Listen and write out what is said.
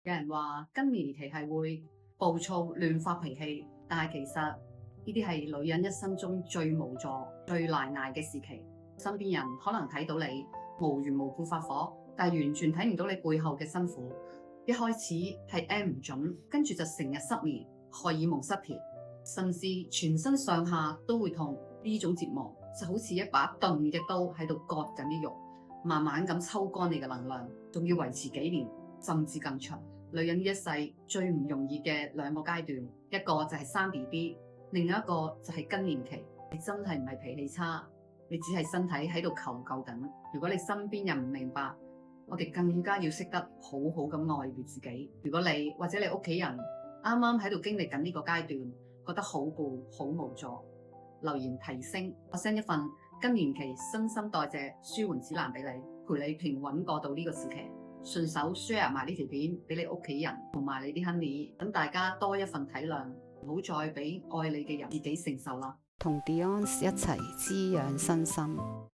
有人話更年期係會暴躁、亂發脾氣，但係其實呢啲係女人一生中最無助、最難捱嘅時期。身邊人可能睇到你無緣無故發火，但係完全睇唔到你背後嘅辛苦。一開始係 M 唔準，跟住就成日失眠、荷爾蒙失調，甚至全身上下都會痛。呢種折磨就好似一把鈍嘅刀喺度割緊啲肉，慢慢咁抽乾你嘅能量，仲要維持幾年甚至更長。女人一世最唔容易嘅兩個階段，一個就係生 BB， 另一個就係更年期。你真係唔係脾氣差，你只係身體喺度求救緊。如果你身邊人唔明白，我哋更加要識得好好咁愛護自己。如果你或者你屋企人啱啱喺度經歷緊呢個階段，覺得好攰好無助，留言提升，我 send 一份更年期新陳代謝舒緩指南俾你，陪你平穩過到呢個時期。順手 share 埋呢條片俾你屋企人同埋你啲 honey， 等大家多一份體諒，唔好再俾愛你嘅人自己承受啦。同 Beyond 一齊滋養身心。